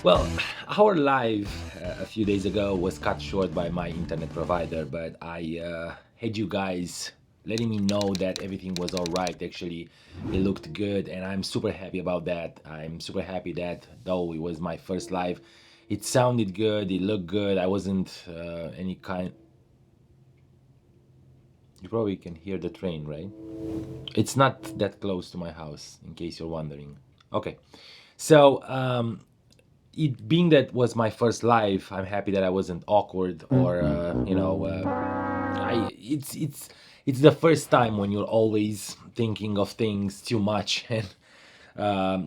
Well, our live a few days ago was cut short by my internet provider, but I had you guys letting me know that everything was all right. Actually, it looked good, and I'm super happy about that. I'm super happy that though it was my first live, it sounded good, it looked good. I wasn't any kind. You probably can hear the train, right? It's not that close to my house, in case you're wondering. Okay, so it being that was my first live, I'm happy that I wasn't awkward or I it's the first time when you're always thinking of things too much and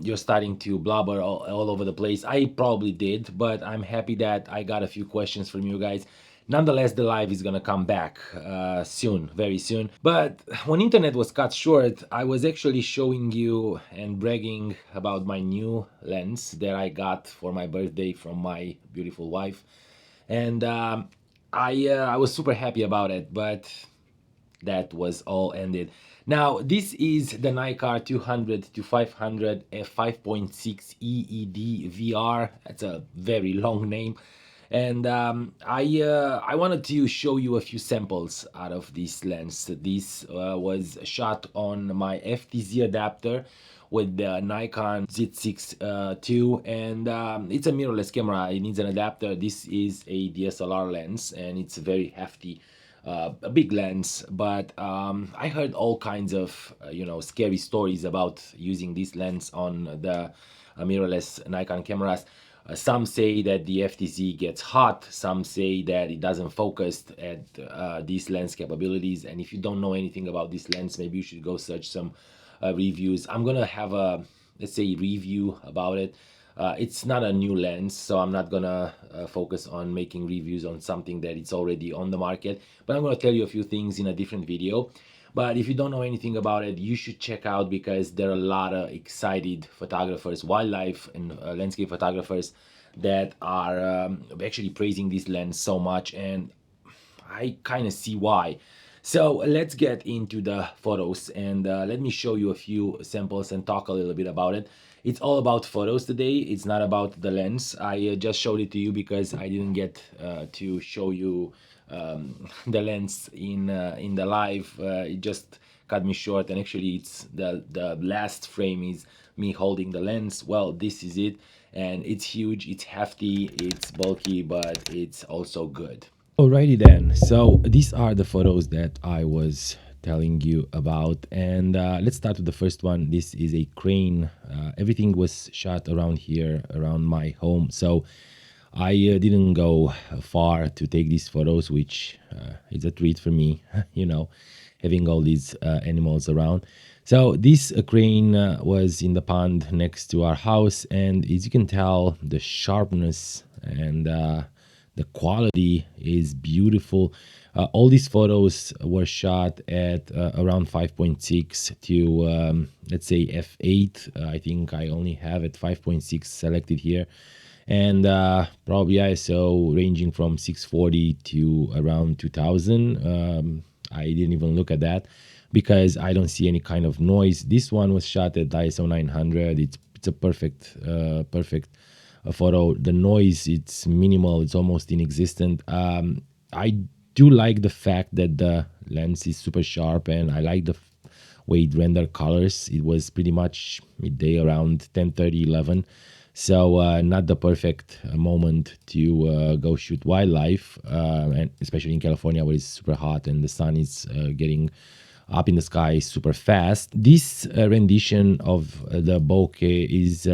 you're starting to blubber all over the place. I probably did, but I'm happy that I got a few questions from you guys. Nonetheless, the live is gonna come back soon, very soon. But when internet was cut short, I was actually showing you and bragging about my new lens that I got for my birthday from my beautiful wife, and I was super happy about it. But that was all ended. Now, this is the Nikkor 200 to 500 F5.6E ED VR. That's a very long name. And I wanted to show you a few samples out of this lens. This was shot on my FTZ adapter with the Nikon Z6II, and it's a mirrorless camera. It needs an adapter. This is a DSLR lens, and it's very hefty, a big lens. But I heard all kinds of scary stories about using this lens on the mirrorless Nikon cameras. Some say that the FTZ gets hot, some say that it doesn't focus at these lens capabilities. And if you don't know anything about this lens, maybe you should go search some reviews. I'm gonna have a, let's say, review about it. It's not a new lens, so I'm not gonna focus on making reviews on something that it's already on the market, but I'm gonna tell you a few things in a different video. But if you don't know anything about it, you should check out, because there are a lot of excited photographers, wildlife and landscape photographers, that are actually praising this lens so much, and I kind of see why. So let's get into the photos, and let me show you a few samples and talk a little bit about it. It's all about photos today. It's not about the lens. I just showed it to you because I didn't get to show you the lens in the live. It just cut me short, and actually it's the last frame is me holding the lens. Well, this is it, and it's huge, it's hefty, it's bulky, but it's also good. Alrighty then, so these are the photos that I was telling you about, and let's start with the first one. This is a crane. Everything was shot around here, around my home, so I didn't go far to take these photos, which is a treat for me, having all these animals around. So this crane was in the pond next to our house, and as you can tell, the sharpness and the quality is beautiful. All these photos were shot at around 5.6 to let's say f8. I think I only have it 5.6 selected here, and probably ISO ranging from 640 to around 2000. I didn't even look at that because I don't see any kind of noise. This one was shot at ISO 900. It's a perfect photo. The noise, it's minimal, it's almost inexistent. I do like the fact that the lens is super sharp, and I like the way it rendered colors. It was pretty much midday, around 10:30, 11. So not the perfect moment to go shoot wildlife, and especially in California where it's super hot and the sun is getting up in the sky super fast. This rendition of the bokeh is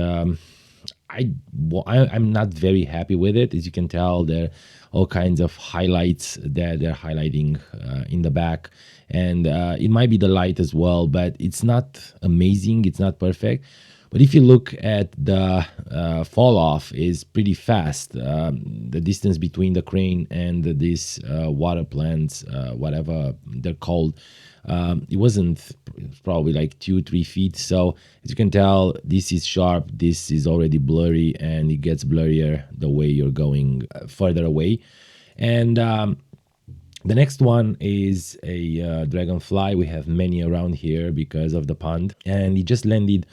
I'm not very happy with it. As you can tell, there are all kinds of highlights that they're highlighting in the back, and it might be the light as well, but it's not amazing, it's not perfect. But if you look at the fall off is pretty fast. The distance between the crane and these water plants, whatever they're called, it wasn't probably like 2-3 feet. So as you can tell, this is sharp, this is already blurry, and it gets blurrier the way you're going further away. And the next one is a Dragonfly. We have many around here because of the pond, and it just landed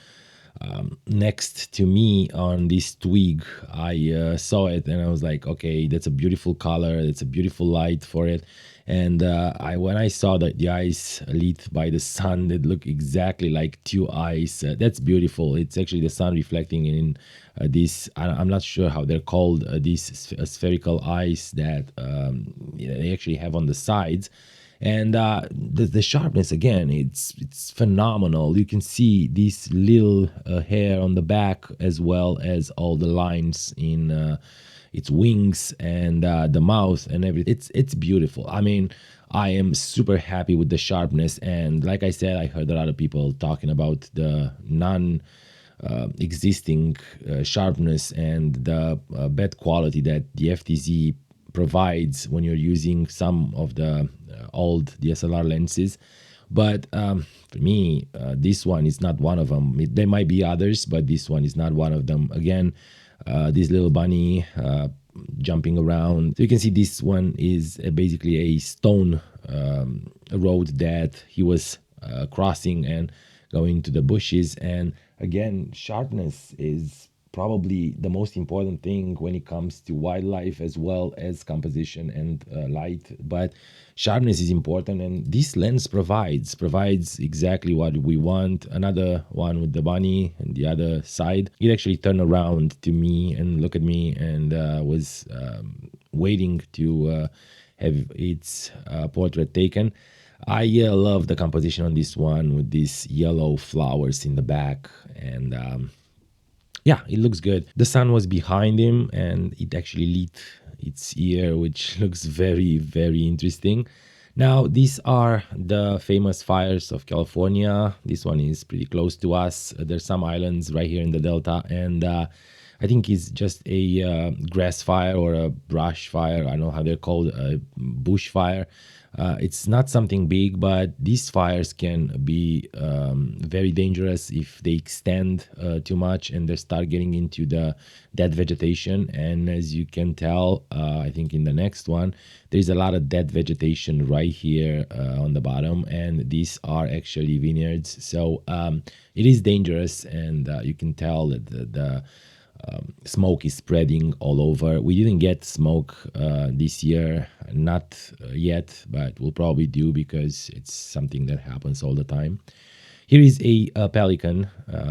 next to me on this twig. I saw it and I was like, okay, that's a beautiful color. It's a beautiful light for it. And I when I saw that the eyes lit by the sun, that look exactly like two eyes. That's beautiful. It's actually the sun reflecting in these. I'm not sure how they're called. These spherical eyes that they actually have on the sides. And the sharpness again, it's phenomenal. You can see this little hair on the back, as well as all the lines in its wings and the mouth and everything. It's beautiful. I mean, I am super happy with the sharpness. And like I said, I heard a lot of people talking about the non existing sharpness and the bad quality that the FTZ provides when you're using some of the old DSLR lenses. But for me, this one is not one of them. There might be others, but this one is not one of them. Again, this little bunny jumping around. So you can see this one is basically a stone road that he was crossing and going to the bushes. And again, sharpness is probably the most important thing when it comes to wildlife, as well as composition and light. But sharpness is important, and this lens provides exactly what we want. Another one with the bunny and the other side, it actually turned around to me and look at me, and was waiting to have its portrait taken. I love the composition on this one with these yellow flowers in the back, and yeah, it looks good. The sun was behind him and it actually lit its ear, which looks very, very interesting. Now, these are the famous fires of California. This one is pretty close to us. There's some islands right here in the Delta, and I think it's just a grass fire or a brush fire. I don't know how they're called, a bush fire. It's not something big, but these fires can be very dangerous if they extend too much and they start getting into the dead vegetation. And as you can tell, I think in the next one, there's a lot of dead vegetation right here on the bottom, and these are actually vineyards. So it is dangerous, and you can tell that the smoke is spreading all over. We didn't get smoke this year, not yet, but we'll probably do because it's something that happens all the time. Here is a pelican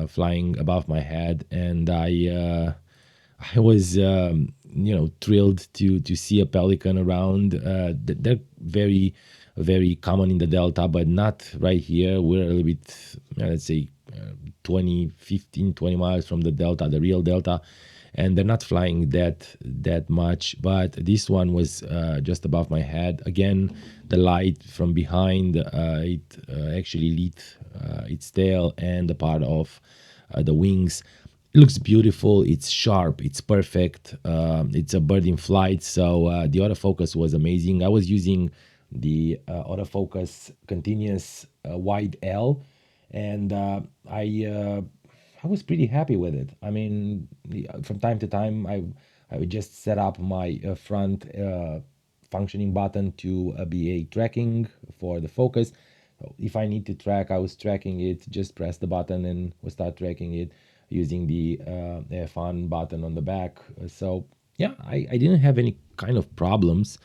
flying above my head, and I was thrilled to see a pelican around. They're very very common in the Delta, but not right here. We're a little bit, let's say, 20 miles from the Delta, the real Delta, and they're not flying that much. But this one was just above my head. Again, the light from behind, it actually lit its tail and the part of the wings. It looks beautiful. It's sharp. It's perfect. It's a bird in flight. So the autofocus was amazing. I was using the autofocus continuous wide L, and I was pretty happy with it. I mean, from time to time, I would just set up my front functioning button to be a tracking for the focus. So if I need to track, I was tracking it, just press the button and we'll start tracking it using the F1 button on the back. So yeah, I didn't have any kind of problems.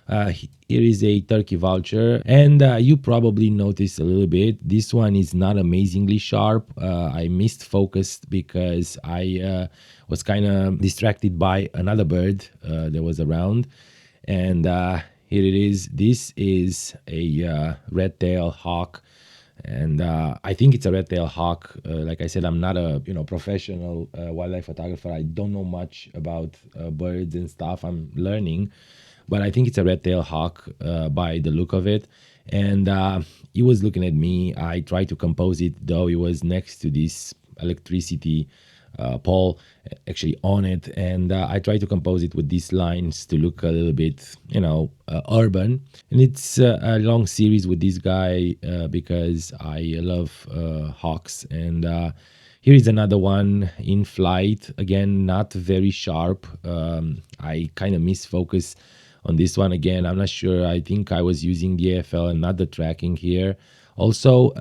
Here is a turkey vulture, and you probably noticed a little bit. This one is not amazingly sharp. I missed focused because I was kind of distracted by another bird that was around. And here it is. This is a red-tailed hawk, and I think it's a red-tailed hawk. Like I said, I'm not a professional wildlife photographer. I don't know much about birds and stuff. I'm learning, but I think it's a red-tailed hawk by the look of it. And he was looking at me. I tried to compose it, though he was next to this electricity pole, actually on it. And I tried to compose it with these lines to look a little bit, urban. And it's a long series with this guy because I love hawks. And here is another one in flight. Again, not very sharp. I kind of misfocus on this one again. I'm not sure. I think I was using the AFL and not the tracking here. Also,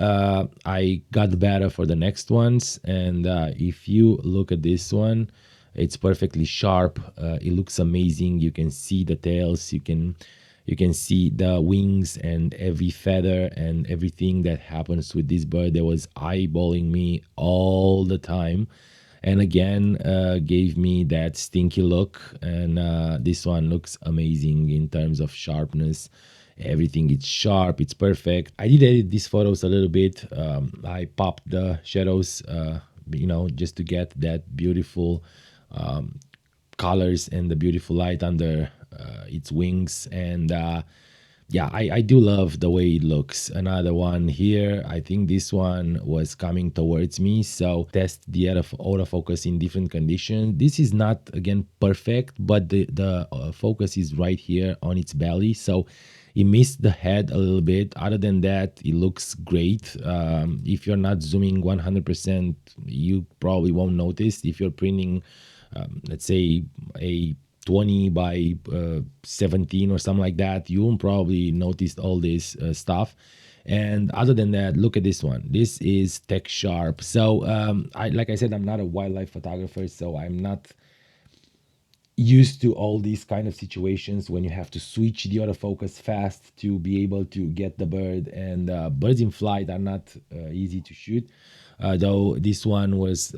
I got better for the next ones, and if you look at this one, it's perfectly sharp. It looks amazing. You can see the tails. You can see the wings and every feather and everything that happens with this bird that was eyeballing me all the time, and again gave me that stinky look. And this one looks amazing in terms of sharpness. Everything is sharp, it's perfect. I did edit these photos a little bit. I popped the shadows, just to get that beautiful colors and the beautiful light under its wings. And yeah, I do love the way it looks. Another one here, I think this one was coming towards me, so test the autofocus in different conditions. This is not, again, perfect, but the focus is right here on its belly, so it missed the head a little bit. Other than that, it looks great. If you're not zooming 100%, you probably won't notice. If you're printing, let's say, a 20 by 17 or something like that, you won't probably notice all this stuff. And other than that, look at this one. This is tech sharp. So like I said, I'm not a wildlife photographer, so I'm not used to all these kind of situations when you have to switch the autofocus fast to be able to get the bird. And birds in flight are not easy to shoot. Though this one was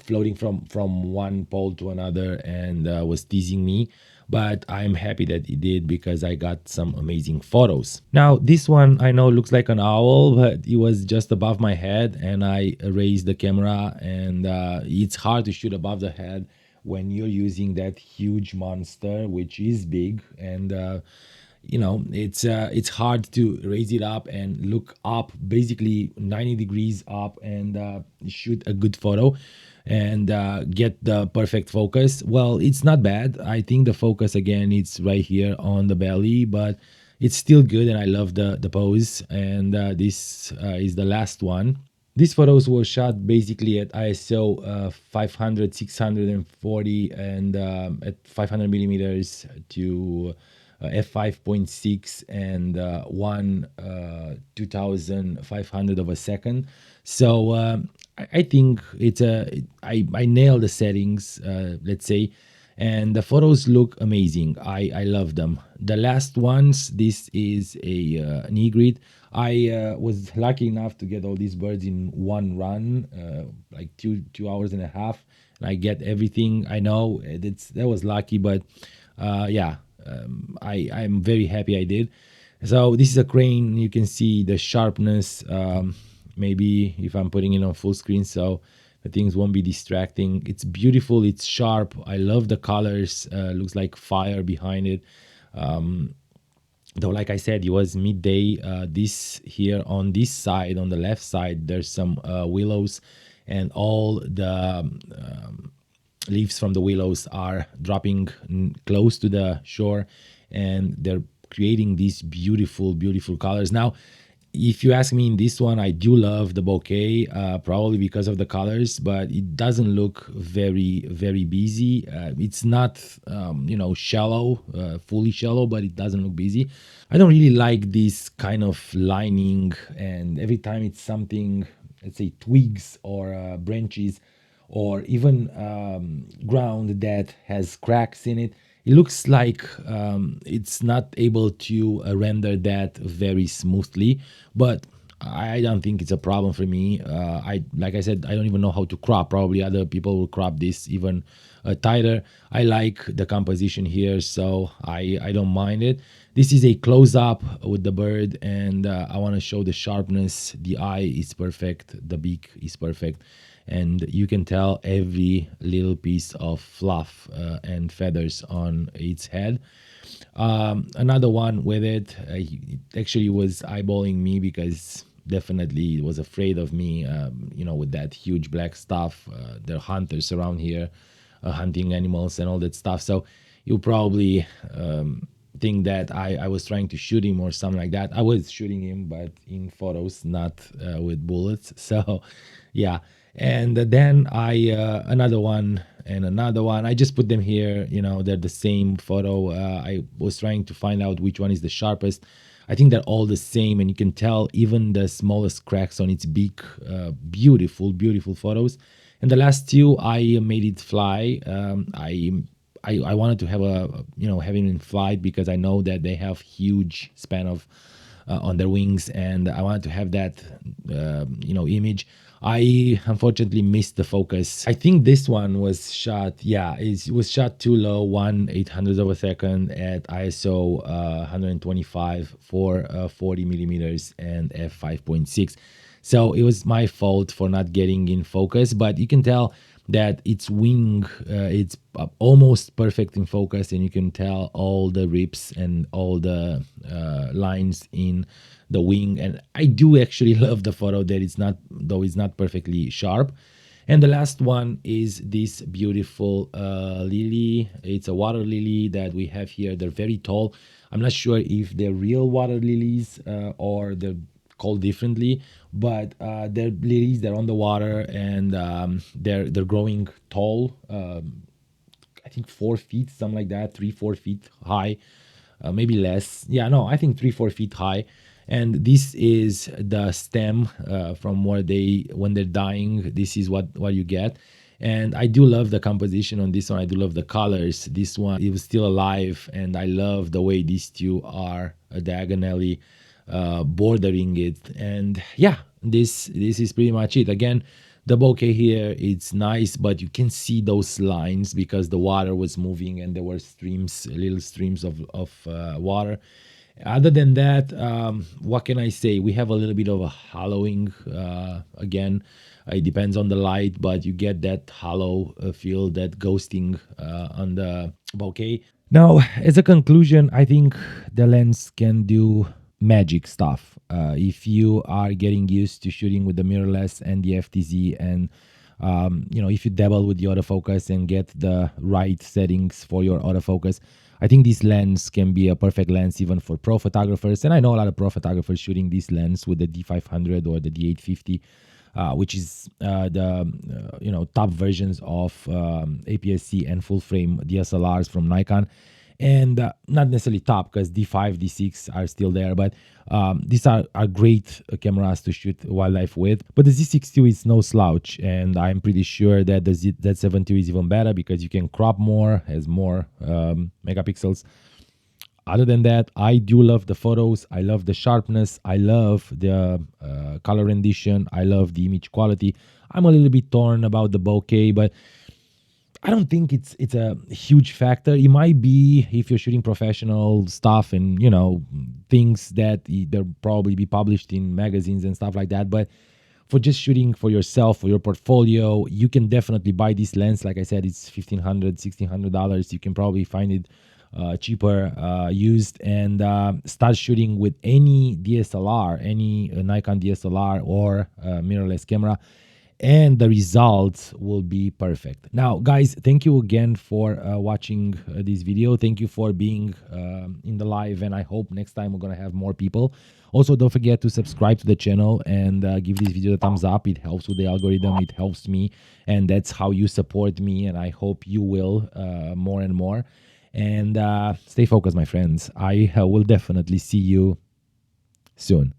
floating from one pole to another and was teasing me, but I'm happy that it did because I got some amazing photos. Now this one I know looks like an owl, but it was just above my head, and I raised the camera, and it's hard to shoot above the head when you're using that huge monster, which is big. And it's hard to raise it up and look up, basically 90 degrees up, and shoot a good photo and get the perfect focus. Well, it's not bad. I think the focus, again, it's right here on the belly, but it's still good, and I love the pose. And this is the last one. These photos were shot basically at ISO 500, 640, and at 500 millimeters to F5.6 and 2500 of a second. So I think I nailed the settings, let's say, and the photos look amazing. I love them. The last ones, this is an egret. I was lucky enough to get all these birds in one run, like two hours and a half, and I get everything. I know that was lucky, but yeah, I'm very happy I did. So this is a crane. You can see the sharpness. Maybe if I'm putting it on full screen, so the things won't be distracting. It's beautiful. It's sharp. I love the colors. Looks like fire behind it. Though, like I said, it was midday. This here on this side, on the left side, there's some willows, and all the leaves from the willows are dropping close to the shore, and they're creating these beautiful, beautiful colors. Now, if you ask me, in this one, I do love the bouquet, probably because of the colors, but it doesn't look very, very busy. It's not, shallow, fully shallow, but it doesn't look busy. I don't really like this kind of lining, and every time it's something, let's say twigs or branches, or even ground that has cracks in it, it looks like it's not able to render that very smoothly. But I don't think it's a problem for me. Like I said, I don't even know how to crop. Probably other people will crop this even tighter. I like the composition here, so I don't mind it. This is a close-up with the bird, and I want to show the sharpness. The eye is perfect. The beak is perfect. And you can tell every little piece of fluff and feathers on its head. Another one with it, it actually was eyeballing me because definitely it was afraid of me, with that huge black stuff. There are hunters around here hunting animals and all that stuff. So you probably think that I was trying to shoot him or something like that. I was shooting him, but in photos, not with bullets. So yeah. And then another one and another one. I just put them here. They're the same photo. I was trying to find out which one is the sharpest. I think they're all the same, and you can tell even the smallest cracks on its beak. Beautiful, beautiful photos. And the last two, I made it fly. I wanted to have having in flight because I know that they have huge span of on their wings, and I wanted to have that image. I unfortunately missed the focus. I think this one was shot, it was shot too low, 1/800th of a second at ISO 125 for 40 millimeters and f5.6. So it was my fault for not getting in focus, but you can tell that its wing, it's almost perfect in focus, and you can tell all the rips and all the lines in the wing. And I do actually love the photo that it's not perfectly sharp. And the last one is this beautiful lily. It's a water lily that we have here. They're very tall. I'm not sure if they're real water lilies or they're called differently, but they're lilies. They're on the water, and they're growing tall. I think 4 feet, something like that, 3-4 feet high, maybe less. Yeah, no, I think 3-4 feet high. And this is the stem from where when they're dying. This is what you get. And I do love the composition on this one. I do love the colors. This one, it was still alive, and I love the way these two are diagonally bordering it. And yeah, this is pretty much it. Again, the bokeh here, it's nice, but you can see those lines because the water was moving and there were little streams of water. Other than that, what can I say? We have a little bit of a hollowing. Again, it depends on the light, but you get that hollow feel, that ghosting on the bokeh. Now, as a conclusion, I think the lens can do magic stuff. If you are getting used to shooting with the mirrorless and the FTZ, and if you dabble with the autofocus and get the right settings for your autofocus, I think this lens can be a perfect lens even for pro photographers. And I know a lot of pro photographers shooting this lens with the D500 or the D850, which is the top versions of APS-C and full frame DSLRs from Nikon. And not necessarily top, because D5, D6 are still there, but these are great cameras to shoot wildlife with. But the Z6II is no slouch, and I'm pretty sure that the Z7II is even better because you can crop more, has more megapixels. Other than that, I do love the photos. I love the sharpness. I love the color rendition. I love the image quality. I'm a little bit torn about the bokeh, but I don't think it's a huge factor. It might be if you're shooting professional stuff and things that they'll probably be published in magazines and stuff like that. But for just shooting for yourself, for your portfolio, you can definitely buy this lens. Like I said, it's $1,500, $1,600. You can probably find it cheaper used, and start shooting with any DSLR, any Nikon DSLR or mirrorless camera, and the results will be perfect. Now, guys, thank you again for watching this video. Thank you for being in the live, and I hope next time we're gonna have more people. Also, don't forget to subscribe to the channel and give this video a thumbs up. It helps with the algorithm, it helps me, and that's how you support me, and I hope you will more and more. And stay focused, my friends. I will definitely see you soon.